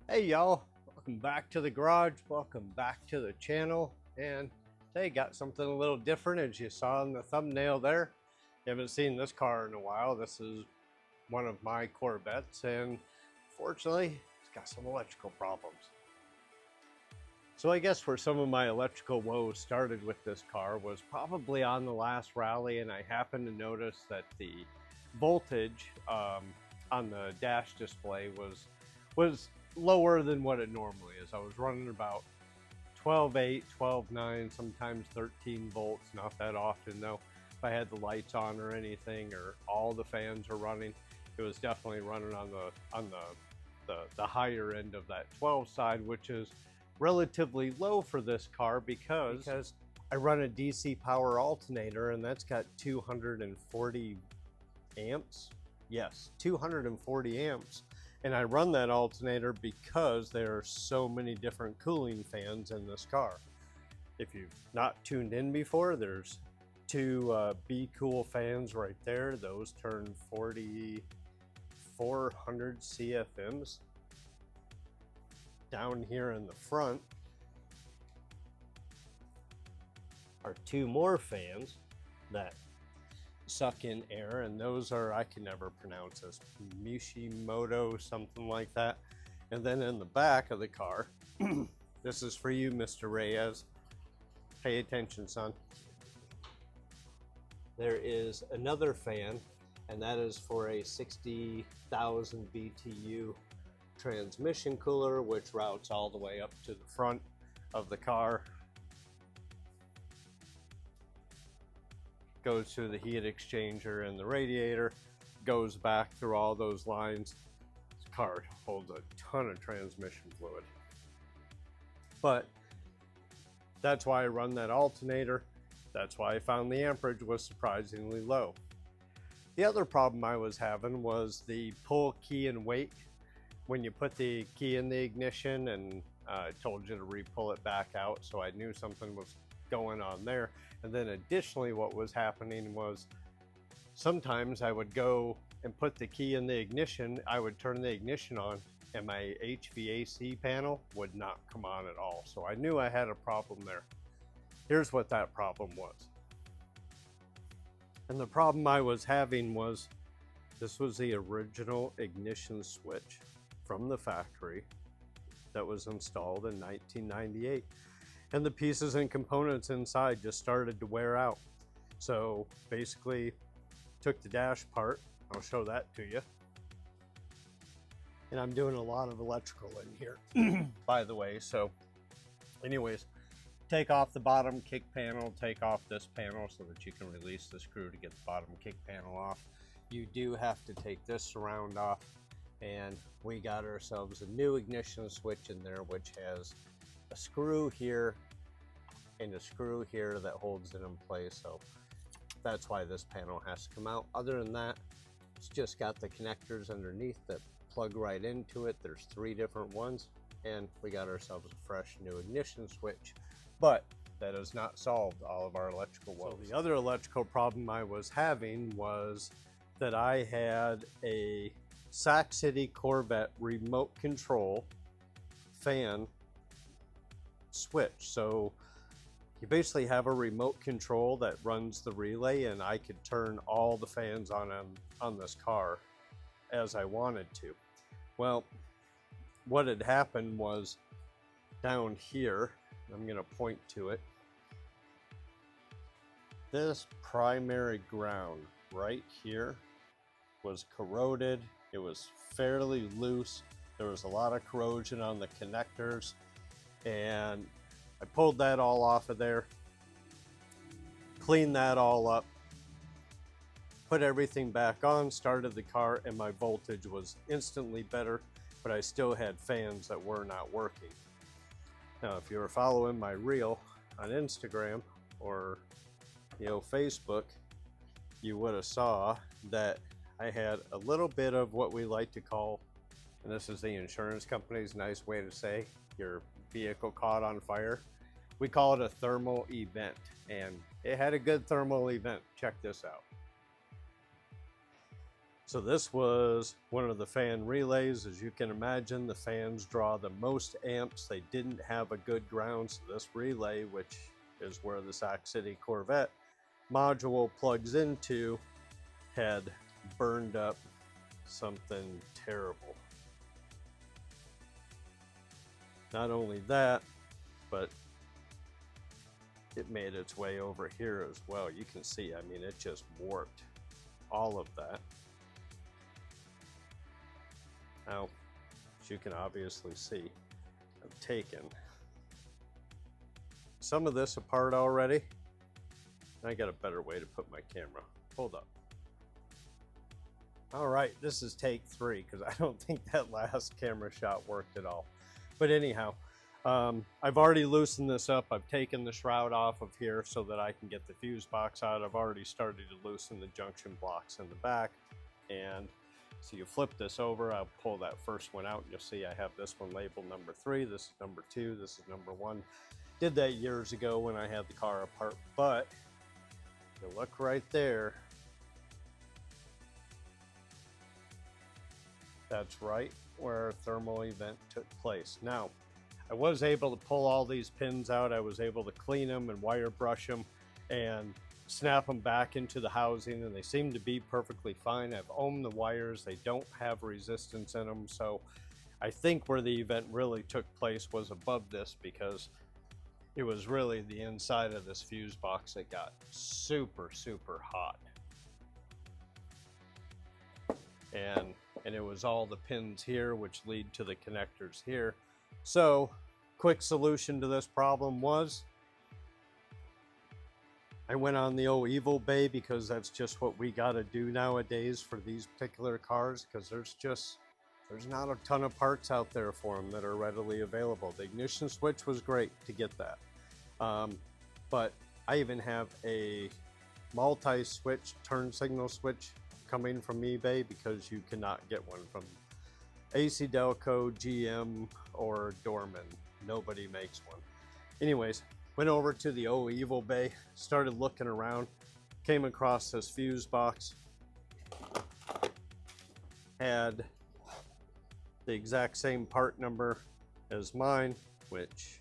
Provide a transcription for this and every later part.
Hey y'all, welcome back to the garage, welcome back to the channel, and today got something a little different. As you saw in the thumbnail there, you haven't seen this car in a while. This is one of my Corvettes, and fortunately it's got some electrical problems. So I guess where some of my electrical woes started with this car was probably on the last rally, and I happened to notice that the voltage on the dash display was lower than what it normally is. I was running about 12.8, 12.9, sometimes 13 volts, not that often though. If I had the lights on or anything, or all the fans are running, it was definitely running on the higher end of that 12 side, which is relatively low for this car because I run a DC power alternator, and that's got 240 amps. Yes, 240 amps. And I run that alternator because there are so many different cooling fans in this car. If you've not tuned in before, there's two Be Cool fans right there. Those turn 4,400 CFMs. Down here in the front are two more fans that suck in air, and those are, I can never pronounce this, Mishimoto, something like that. And then in the back of the car, this is for you, Mr. Reyes. Pay attention, son. There is another fan, and that is for a 60,000 BTU transmission cooler, which routes all the way up to the front of the car, goes through the heat exchanger and the radiator, goes back through all those lines. This car holds a ton of transmission fluid. But that's why I run that alternator. That's why I found the amperage was surprisingly low. The other problem I was having was the pull key and wake. When you put the key in the ignition, and I told you to re-pull it back out, so I knew something was going on there. And then additionally, what was happening was sometimes I would go and put the key in the ignition, I would turn the ignition on, and my HVAC panel would not come on at all. So I knew I had a problem there. Here's what that problem was. And the problem I was having was, this was the original ignition switch from the factory that was installed in 1998. And the pieces and components inside just started to wear out. So basically took the dash part. I'll show that to you. And I'm doing a lot of electrical in here, by the way. So anyways, take off the bottom kick panel, take off this panel so that you can release the screw to get the bottom kick panel off. You do have to take this surround off, and we got ourselves a new ignition switch in there, which has a screw here and a screw here that holds it in place. So that's why this panel has to come out. Other than that, it's just got the connectors underneath that plug right into it. There's 3 different ones, and we got ourselves a fresh new ignition switch. But that has not solved all of our electrical woes. So the other electrical problem I was having was that I had a C5 Corvette remote control fan switch. So you basically have a remote control that runs the relay, and I could turn all the fans on this car as I wanted to. Well, what had happened was down here, I'm going to point to it, this primary ground right here was corroded. It was fairly loose. There was a lot of corrosion on the connectors, and I pulled that all off of there, cleaned that all up, put everything back on, started the car, and my voltage was instantly better, but I still had fans that were not working. Now, if you were following my reel on Instagram or Facebook, you would have saw that I had a little bit of what we like to call, and this is the insurance company's nice way to say, your vehicle caught on fire. We call it a thermal event, and it had a good thermal event. Check this out. So this was one of the fan relays. As you can imagine, the fans draw the most amps. They didn't have a good ground, so this relay, which is where the Sac City Corvette module plugs into, had burned up something terrible. Not only that, but it made its way over here as well. You can see, I mean, it just warped all of that. Now, as you can obviously see, I've taken some of this apart already. I got a better way to put my camera. Hold up. All right, this is take 3 because I don't think that last camera shot worked at all. But anyhow, I've already loosened this up. I've taken the shroud off of here so that I can get the fuse box out. I've already started to loosen the junction blocks in the back. And so you flip this over, I'll pull that first one out, and you'll see I have this one labeled number 3, this is number 2, this is number 1. Did that years ago when I had the car apart, but you look right there, that's right where our thermal event took place. Now, I was able to pull all these pins out, I was able to clean them and wire brush them and snap them back into the housing, and they seem to be perfectly fine. I've ohmed the wires, they don't have resistance in them, so I think where the event really took place was above this, because it was really the inside of this fuse box that got super hot, and it was all the pins here which lead to the connectors here. So quick solution to this problem was I went on the old Evil Bay, because that's just what we got to do nowadays for these particular cars, because there's not a ton of parts out there for them that are readily available. The ignition switch was great to get that, but I even have a multi-switch turn signal switch coming from eBay, because you cannot get one from AC Delco, GM, or Dorman. Nobody makes one. Anyways, went over to the old Evil Bay, started looking around, came across this fuse box, had the exact same part number as mine, which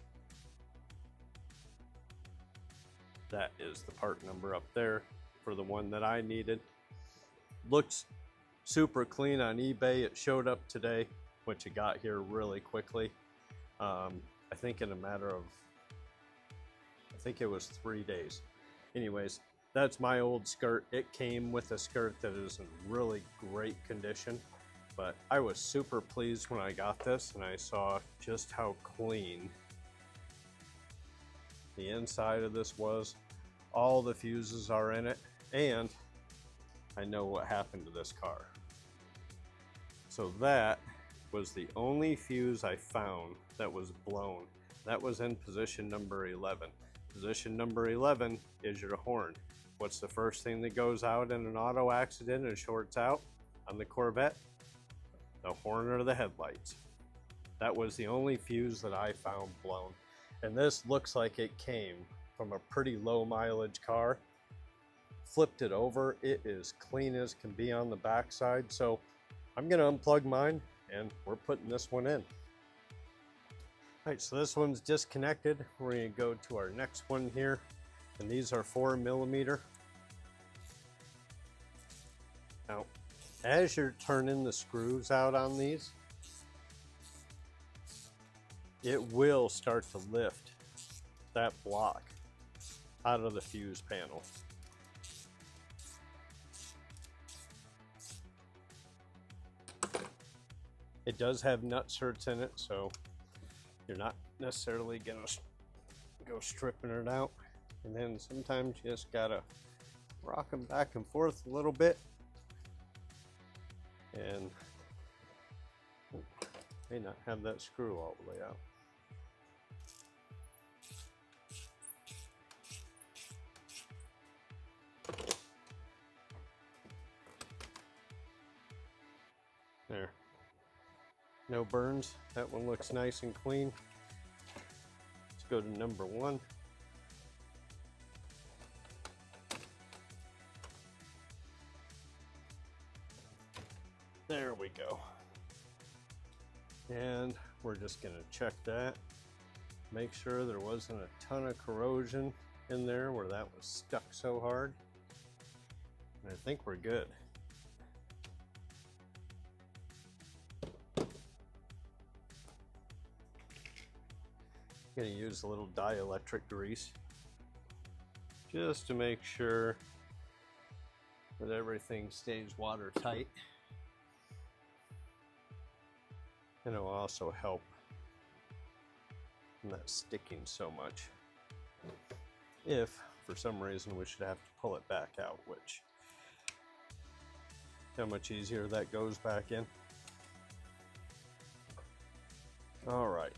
that is the part number up there for the one that I needed. Looks super clean on eBay. It showed up today, which it got here really quickly. I think in a matter of, I think it was 3 days. Anyways, that's my old skirt. It came with a skirt that is in really great condition, but I was super pleased when I got this and I saw just how clean the inside of this was. All the fuses are in it, and I know what happened to this car. So that was the only fuse I found that was blown. That was in position number 11. Position number 11 is your horn. What's the first thing that goes out in an auto accident and shorts out on the Corvette? The horn or the headlights. That was the only fuse that I found blown. And this looks like it came from a pretty low mileage car. Flipped it over, it is clean as can be on the backside. So I'm gonna unplug mine and we're putting this one in. All right, so this one's disconnected. We're gonna go to our next one here, and these are 4mm. Now, as you're turning the screws out on these, it will start to lift that block out of the fuse panel. It does have nut certs in it, so you're not necessarily gonna go stripping it out. And then sometimes you just gotta rock them back and forth a little bit. And may not have that screw all the way out. There. No burns. That one looks nice and clean. Let's go to number 1. There we go. And we're just gonna check that. Make sure there wasn't a ton of corrosion in there where that was stuck so hard. And I think we're good. I'm gonna use a little dielectric grease just to make sure that everything stays watertight. And it will also help not sticking so much if for some reason we should have to pull it back out, which how much easier that goes back in. All right.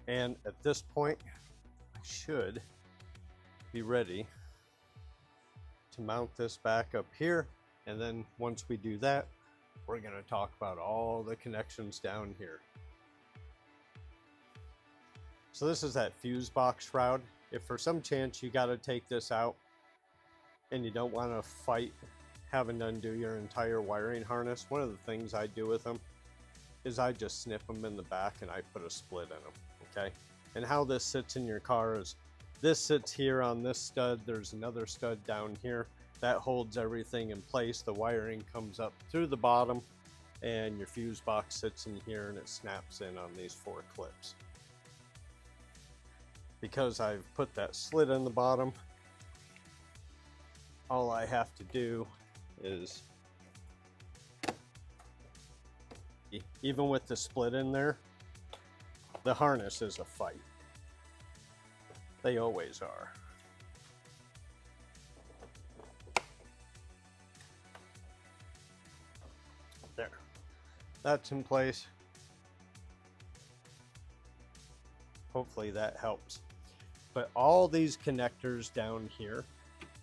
And at this point, I should be ready to mount this back up here. And then once we do that, we're gonna talk about all the connections down here. So this is that fuse box shroud. If for some chance you gotta take this out and you don't wanna fight having to undo your entire wiring harness, one of the things I do with them is I just snip them in the back and I put a split in them. Okay, and how this sits in your car is this sits here on this stud. There's another stud down here that holds everything in place. The wiring comes up through the bottom and your fuse box sits in here and it snaps in on these 4 clips. Because I've put that slit in the bottom, all I have to do is, even with the split in there, the harness is a fight. They always are. There. That's in place. Hopefully that helps. But all these connectors down here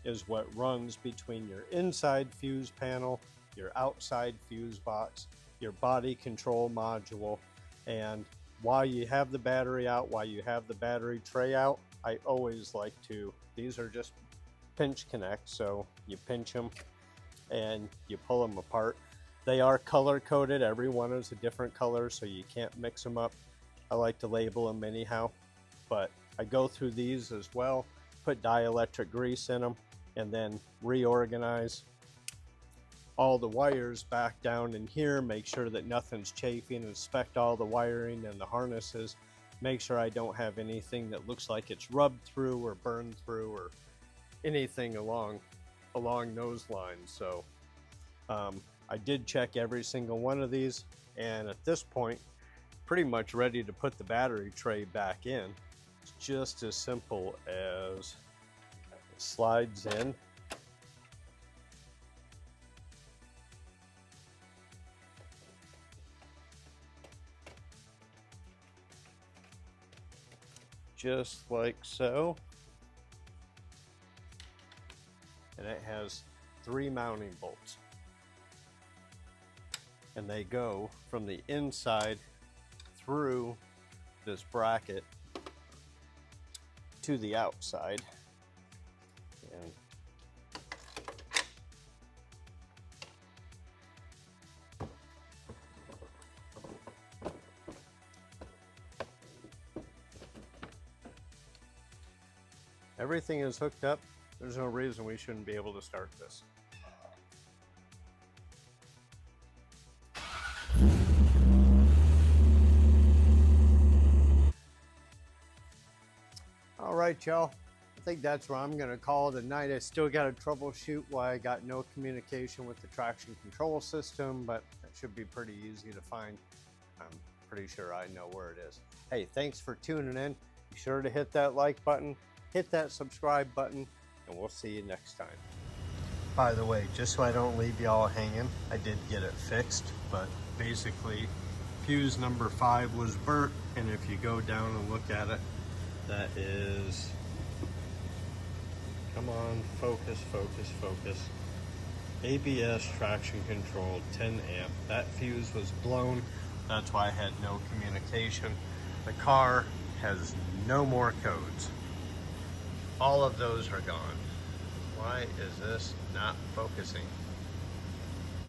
is what runs between your inside fuse panel, your outside fuse box, your body control module, and while you have the battery out, while you have the battery tray out, I always like to, these are just pinch connect, so you pinch them and you pull them apart. They are color coded, every one is a different color, so you can't mix them up. I like to label them anyhow, but I go through these as well, put dielectric grease in them, and then reorganize all the wires back down in here, make sure that nothing's chafing, inspect all the wiring and the harnesses, make sure I don't have anything that looks like it's rubbed through or burned through or anything along those lines. So I did check every single one of these, and at this point pretty much ready to put the battery tray back in. It's just as simple as it slides in. Just like so. And it has 3 mounting bolts. And they go from the inside through this bracket to the outside. And everything is hooked up. There's no reason we shouldn't be able to start this. All right, y'all. I think that's where I'm gonna call it a night. I still got to troubleshoot why I got no communication with the traction control system, but that should be pretty easy to find. I'm pretty sure I know where it is. Hey, thanks for tuning in. Be sure to hit that like button, hit that subscribe button, and we'll see you next time. By the way, just so I don't leave y'all hanging, I did get it fixed, but basically fuse number 5 was burnt, and if you go down and look at it, that is, come on, focus, focus, focus. ABS traction control 10 amp. That fuse was blown. That's why I had no communication. The car has no more codes. All of those are gone. Why is this not focusing?